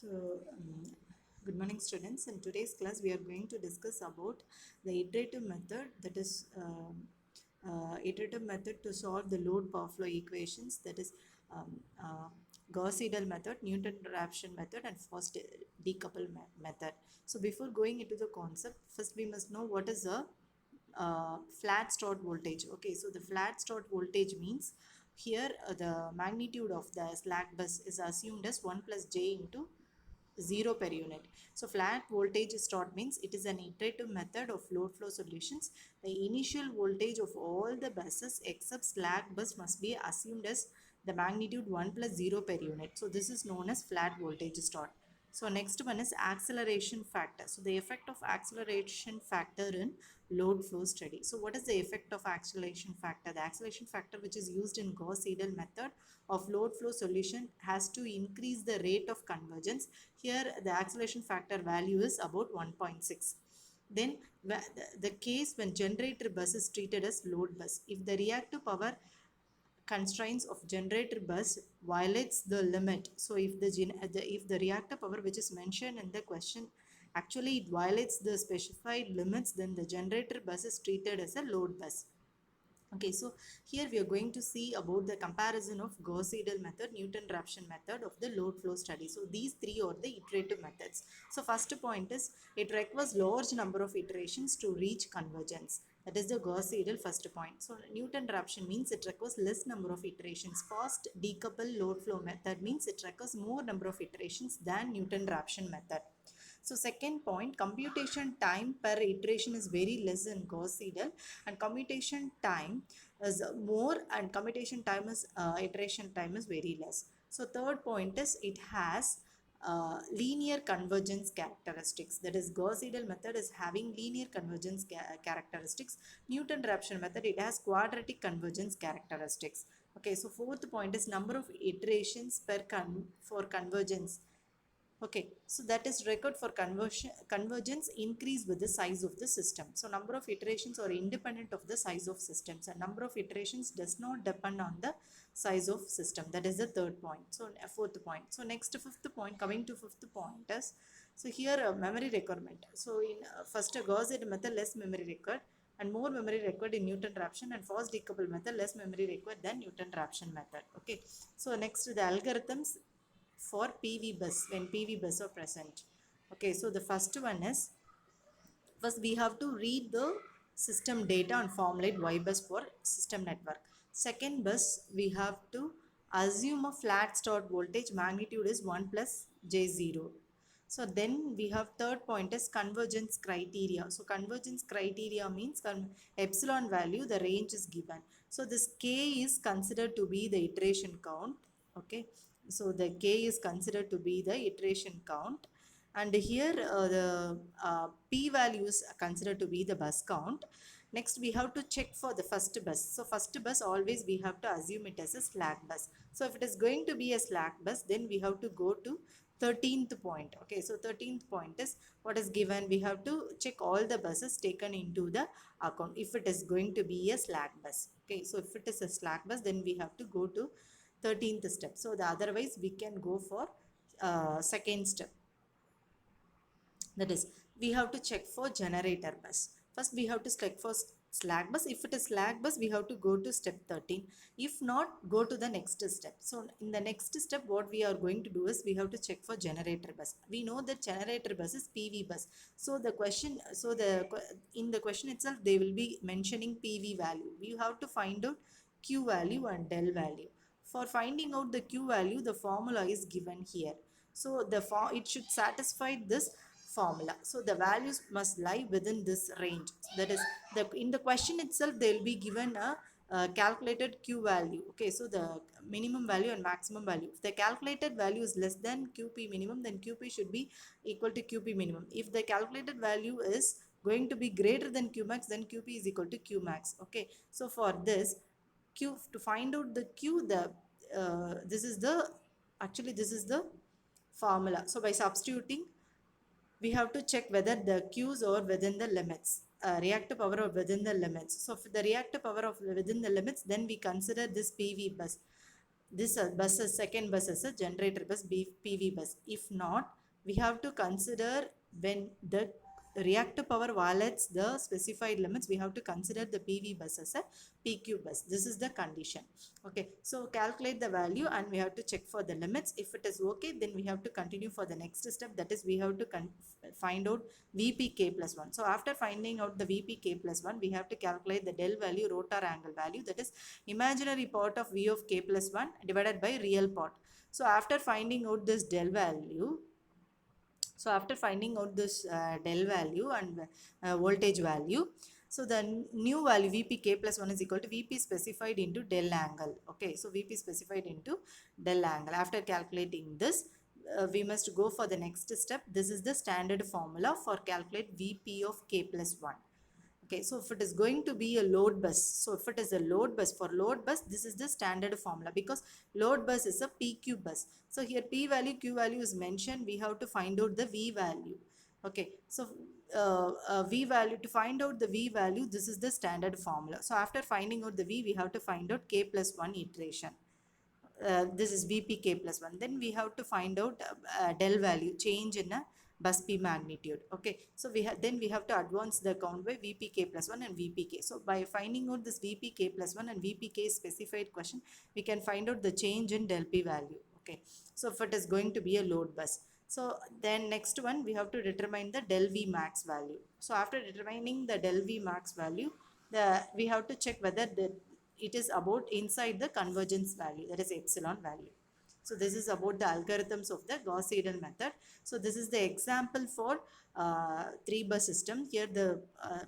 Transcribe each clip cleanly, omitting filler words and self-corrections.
So, good morning, students. In today's class, we are going to discuss about the iterative method, that is, iterative method to solve the load power flow equations, that is, Gauss-Seidel method, Newton-Raphson method, and Faust decouple method. So, before going into the concept, first we must know what is a flat start voltage. Okay, so the flat start voltage means here the magnitude of the slack bus is assumed as 1 plus j into 0 per unit. So flat voltage start means it is an iterative method of load flow solutions. The initial voltage of all the buses except slack bus must be assumed as the magnitude 1 plus 0 per unit. So this is known as flat voltage start. So next one is acceleration factor. So the effect of acceleration factor in load flow study. So what is the effect of acceleration factor? The acceleration factor which is used in Gauss-Seidel method of load flow solution has to increase the rate of convergence. Here the acceleration factor value is about 1.6. Then the case when generator bus is treated as load bus. If the reactive power constraints of generator bus violates the limit. So if the reactor power which is mentioned in the question actually it violates the specified limits, then the generator bus is treated as a load bus. Okay, so here we are going to see about the comparison of Gauss-Seidel method, Newton-Raphson method of the load flow study. So these three are the iterative methods. So first point is it requires large number of iterations to reach convergence. That is the Gauss-Seidel first point. So Newton-Raphson means it requires less number of iterations. Fast decouple load flow method means it requires more number of iterations than Newton-Raphson method. So second point, computation time per iteration is very less in Gauss-Seidel, and computation time is more, and computation time is iteration time is very less. So third point is it has linear convergence characteristics. That is Gauss-Seidel method is having linear convergence characteristics. Newton-Raphson method it has quadratic convergence characteristics. Okay, so fourth point is number of iterations per for convergence. Okay, so that is record for convergence increase with the size of the system. So number of iterations are independent of the size of systems, and number of iterations does not depend on the size of system. That is the third point. So fourth point. So next fifth point, coming to fifth point is, so here memory requirement. So in first Gauss-Seidel method less memory required and more memory required in Newton-Raphson, and Faust decouple method less memory required than Newton-Raphson method. Okay, so next the algorithms for PV bus when PV bus are present. Okay, so the first one is, first we have to read the system data and formulate Y bus for system network. Second bus we have to assume a flat start voltage magnitude is 1 plus J0. So then we have third point is convergence criteria. So convergence criteria means epsilon value, the range is given. So this K is considered to be the iteration count. Okay, so the K is considered to be the iteration count, and here the P value is considered to be the bus count. Next we have to check for the first bus. So first bus always we have to assume it as a slack bus. So if it is going to be a slack bus, then we have to go to 13th point. Okay, so 13th point is what is given. We have to check all the buses taken into the account if it is going to be a slack bus. Okay, so if it is a slack bus, then we have to go to 13th step. So the otherwise we can go for second step. That is, we have to check for generator bus. First we have to check for slack bus. If it is slack bus, we have to go to step 13. If not, go to the next step. So in the next step, what we are going to do is we have to check for generator bus. We know that generator bus is PV bus. So the question, so in the question itself, they will be mentioning PV value. We have to find out Q value and del value. For finding out the Q value, the formula is given here. So it should satisfy this formula. So the values must lie within this range. That is, in the question itself they will be given a calculated Q value. Okay, so the minimum value and maximum value. If the calculated value is less than QP minimum, then QP should be equal to QP minimum. If the calculated value is going to be greater than Qmax, then QP is equal to Qmax. Okay, so for this Q, to find out the Q, this is the, actually this is the formula. So by substituting, we have to check whether the Qs are within the limits, reactive power are within the limits. So if the reactive power of within the limits, then we consider this PV bus. this bus is second bus is a generator bus, PV bus. If not, we have to consider when the reactive power violates the specified limits, we have to consider the PV bus as a PQ bus. This is the condition. Okay, so calculate the value and we have to check for the limits. If it is okay, then we have to continue for the next step, that is we have to find out VPK plus 1. So after finding out the VPK plus 1, we have to calculate the del value, rotor angle value, that is imaginary part of V of k plus 1 divided by real part. So after finding out this del value, del value and voltage value, so the new value VPK plus 1 is equal to VP specified into del angle. Okay, so VP specified into del angle. After calculating this, we must go for the next step. This is the standard formula for calculate VP of k plus 1. Okay, so if it is going to be a load bus, so if it is a load bus, for load bus, this is the standard formula because load bus is a PQ bus. So here P value, Q value is mentioned. We have to find out the V value. Okay, so V value, to find out the V value, this is the standard formula. So after finding out the V, we have to find out K plus 1 iteration. This is VPK plus 1. Then we have to find out del value, change in a bus P magnitude. Okay, so then we have to advance the count by VPK plus 1 and VPK. So by finding out this VPK plus 1 and VPK specified question, we can find out the change in del P value. Okay, so if it is going to be a load bus. So then next one, we have to determine the del V max value. So after determining the del V max value, we have to check whether it is about inside the convergence value, that is epsilon value. So this is about the algorithms of the Gauss-Seidel method. So this is the example for 3-bus system. Here the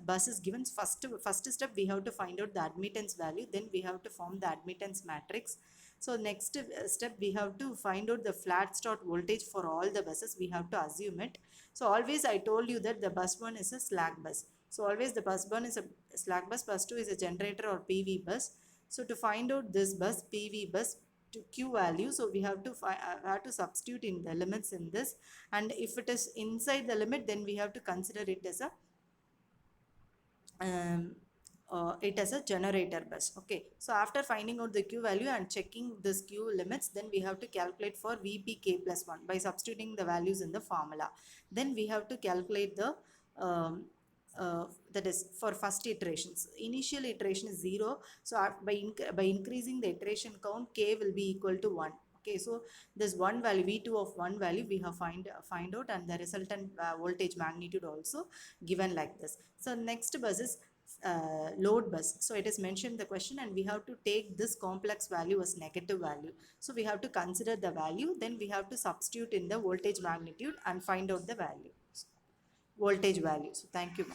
bus is given. First step, we have to find out the admittance value. Then we have to form the admittance matrix. So next step, we have to find out the flat start voltage for all the buses. We have to assume it. So always I told you that the bus 1 is a slack bus. So always the bus 1 is a slack bus 2 is a generator or PV bus. So to find out this bus, PV bus, to Q value, so we have to substitute in the limits in this, and if it is inside the limit, then we have to consider it as a generator bus. Okay, so after finding out the Q value and checking this Q limits, then we have to calculate for VPK plus 1 by substituting the values in the formula. Then we have to calculate the that is for first iterations. Initial iteration is 0. So by increasing the iteration count, k will be equal to 1. Okay, so this one value, V2 of one value, we have find out, and the resultant voltage magnitude also given like this. So next bus is load bus. So it is mentioned the question, and we have to take this complex value as negative value. So we have to consider the value, then we have to substitute in the voltage magnitude and find out the value, voltage value. So thank you.